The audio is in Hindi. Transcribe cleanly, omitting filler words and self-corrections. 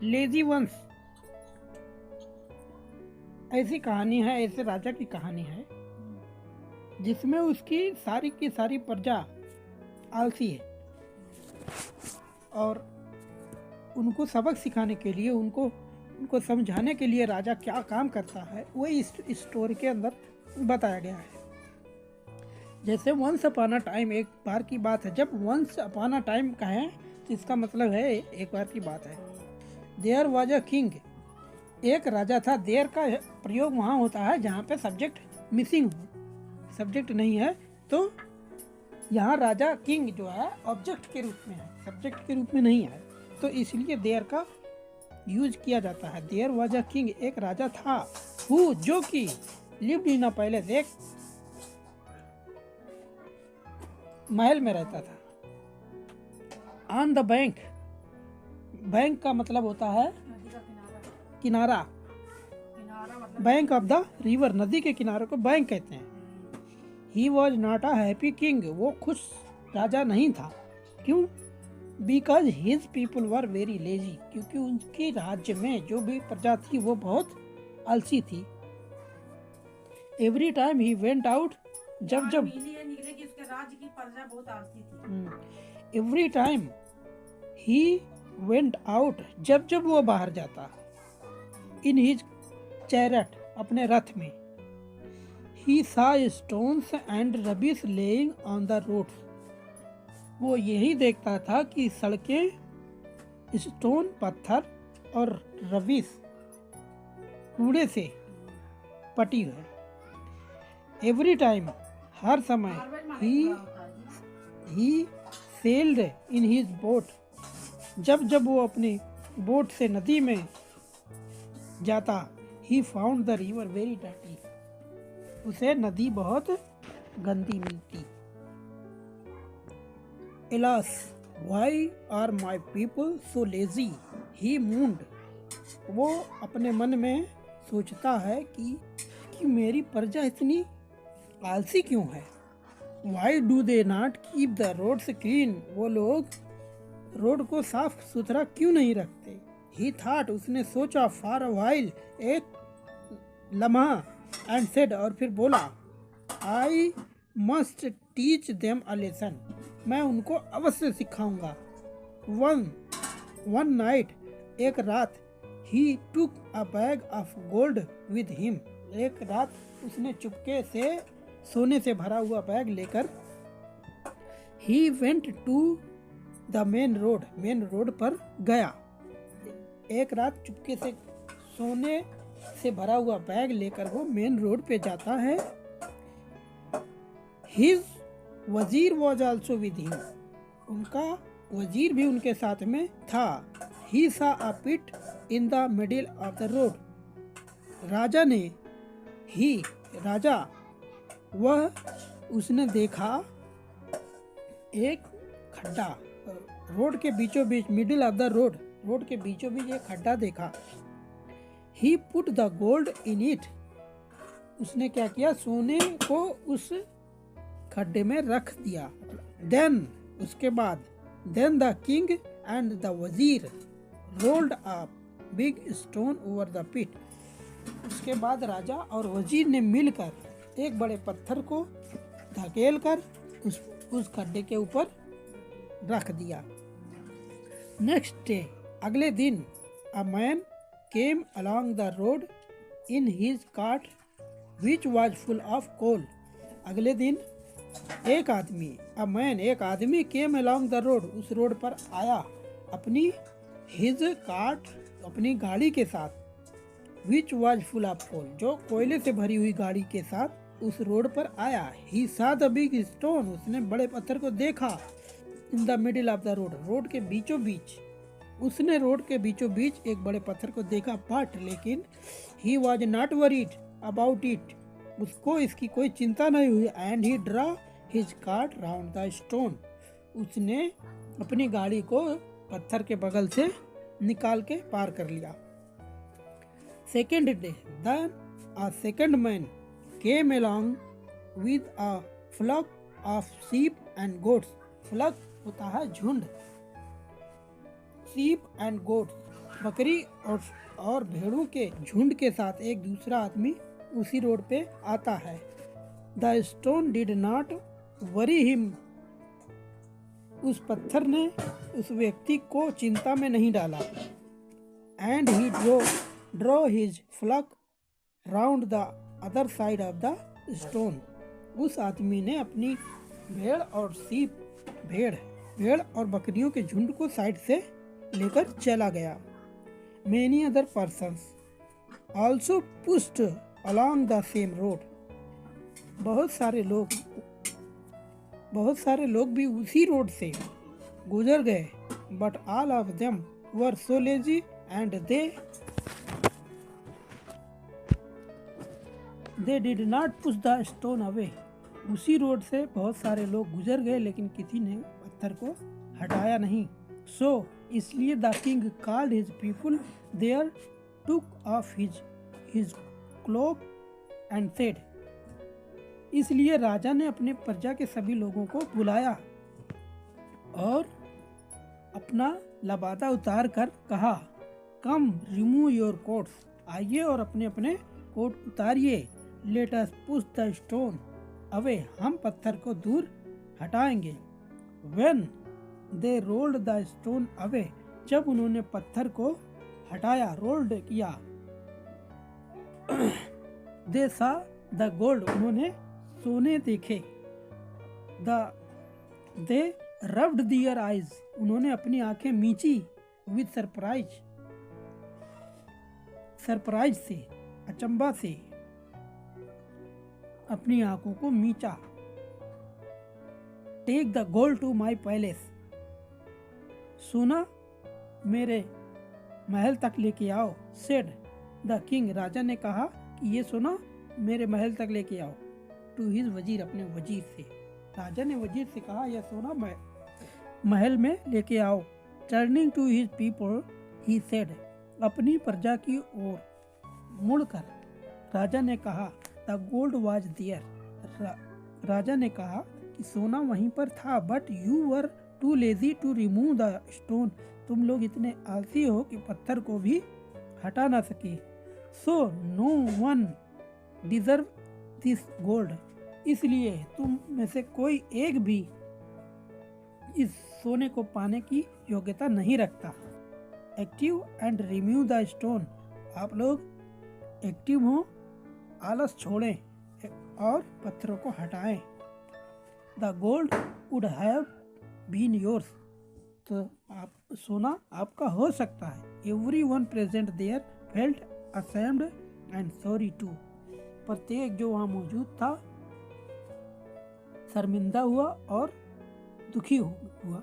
लेजी वंस ऐसी कहानी है, ऐसे राजा की कहानी है जिसमें उसकी सारी की सारी प्रजा आलसी है और उनको सबक सिखाने के लिए, उनको समझाने के लिए राजा क्या काम करता है वो इस स्टोरी के अंदर बताया गया है। जैसे वंस अपॉन अ टाइम, एक बार की बात है। जब वंस अपॉन अ टाइम कहें तो इसका मतलब है एक बार की बात है। देयर वॉज अ किंग, एक राजा था। देयर का प्रयोग वहाँ होता है जहाँ पे सब्जेक्ट मिसिंग हो, सब्जेक्ट नहीं है। तो यहाँ राजा किंग जो है ऑब्जेक्ट के रूप में है, सब्जेक्ट के रूप में नहीं है, तो इसलिए देयर का यूज किया जाता है। देयर वॉज अ किंग, एक राजा था, हु जो कि लिव्ड इन अ पैलेस, एक महल में रहता था। ऑन द बैंक, बैंक का मतलब होता है किनारा, बैंक ऑफ द रिवर, नदी के किनारे को बैंक कहते हैं। He was not a happy king, वो खुश राजा नहीं था। क्यों? Because his people were very lazy, क्योंकि उनके राज्य में जो भी प्रजा थी वो बहुत आलसी थी। Every time he went out, जब राज्य की प्रजा बहुत आलसी थी। Every time he went out, जब जब वो बाहर जाता, इन हिज चैरेट, अपने रथ में, he saw stones and rubbish laying on the roads, वो यही देखता था कि सड़कें स्टोन, पत्थर और रबिश, कूड़े से पटी है। एवरी टाइम, हर समय, ही सेल्ड इन हिज बोट, जब जब वो अपनी बोट से नदी में जाता, he found the river very dirty, उसे नदी बहुत गंदी मिलती। Alas, why are my people so lazy? He moaned. वो अपने मन में सोचता है कि मेरी प्रजा इतनी आलसी क्यों है। Why do they not keep the roads clean? वो लोग रोड को साफ सुथरा क्यों नहीं रखते। He thought, उसने सोचा, for a while, एक लम्हा, and said, और फिर बोला, I must teach them a lesson, मैं उनको अवश्य सिखाऊंगा। वन नाइट, एक रात, he took a bag of gold with him, एक रात उसने चुपके से सोने से भरा हुआ बैग लेकर, he went to the main road पर गया। एक रात चुपके से सोने से भरा हुआ बैग लेकर वो मेन रोड पे जाता है। हिज वजीर वॉज ऑल्सो विद हिम, उनका वजीर भी उनके साथ में था। He saw a pit in the middle of the road, उसने देखा एक खड्डा, रोड के बीचों बीच, मिडिल ऑफ द रोड के बीचों बीच एक खड्डा देखा। He put the gold in it, उसने क्या किया, सोने को उस खड्डे में रख दिया। देन, उसके बाद, then the king and the वजीर rolled a big stone over the pit, उसके बाद राजा और वजीर ने मिलकर एक बड़े पत्थर को धकेल कर उस खड्डे के ऊपर रख दिया। नेक्स्ट डे, अगले दिन, a man came along the road in his cart which was full of coal, अगले दिन एक आदमी केम अलोंग द रोड, उस रोड पर आया अपनी हिज कार्ट, अपनी गाड़ी के साथ, which was full of coal, जो कोयले से भरी हुई गाड़ी के साथ उस रोड पर आया। ही सा द बिग स्टोन, उसने बड़े पत्थर को देखा। इन the middle of the road के बीचों बीच, उसने रोड के बीचों बीच एक बड़े पत्थर को देखा, बट लेकिन he was not worried about it, उसको इसकी कोई चिंता नहीं हुई। And he draw his cart round the stone, उसने अपनी गाड़ी को पत्थर के बगल से निकाल के पार कर लिया। Second day, then a second man came along with a flock of sheep and goats, flock होता है झुंड, शीप एंड गोट्स बकरी और भेड़ों के झुंड के साथ एक दूसरा आदमी उसी रोड पे आता है। The stone did not worry him. उस पत्थर ने उस व्यक्ति को चिंता में नहीं डाला। And he draw his flock round the other side of the stone. उस आदमी ने अपनी भेड़ और बकरियों के झुंड को साइड से लेकर चला गया। Many other persons also pushed along the same road. बहुत सारे लोग भी उसी रोड से गुजर गए। But all of them were so lazy and they did not push the stone away. उसी रोड से बहुत सारे लोग गुजर गए लेकिन किसी ने पत्थर को हटाया नहीं। So इसलिए the king called his people there, took off his cloak and said. इसलिए राजा ने अपने प्रजा के सभी लोगों को बुलाया और अपना लबादा उतार कर कहा, कम रिमूव योर कोट्स। आइए और अपने अपने कोट उतारिए। Let us push the stone away. हम पत्थर को दूर हटाएंगे। When they rolled the stone away. जब उन्होंने पत्थर को हटाया, रोल्ड किया, दे सा द गोल्ड। उन्होंने सोने देखे। दे रब्ड दियर आइज। उन्होंने अपनी आंखें मींची। विद सरप्राइज से, अचंभा से अपनी आंखों को मींचा। Take the gold to my palace. सोना मेरे महल तक लेके आओ। Said the king. राजा ने कहा कि ये सोना मेरे महल तक लेके आओ। टू हिज वजीर। अपने वजीर से। राजा ने वजीर से कहा यह सोना महल में लेके आओ। Turning to his people he said. अपनी प्रजा की ओर मुड़कर राजा ने कहा द गोल्ड वाज देयर। राजा ने कहा कि सोना वहीं पर था। But you were too lazy to remove the stone. तुम लोग इतने आलसी हो कि पत्थर को भी हटा ना सके। So no one deserve this gold. इसलिए तुम में से कोई एक भी इस सोने को पाने की योग्यता नहीं रखता। Active and remove the stone. आप लोग एक्टिव हो, आलस छोड़ें और पत्थरों को हटाएं। The gold would have been yours. तो आप सोना आपका हो सकता है। Everyone present there felt ashamed and sorry too. प्रत्येक जो वहाँ मौजूद था शर्मिंदा हुआ और दुखी हुआ।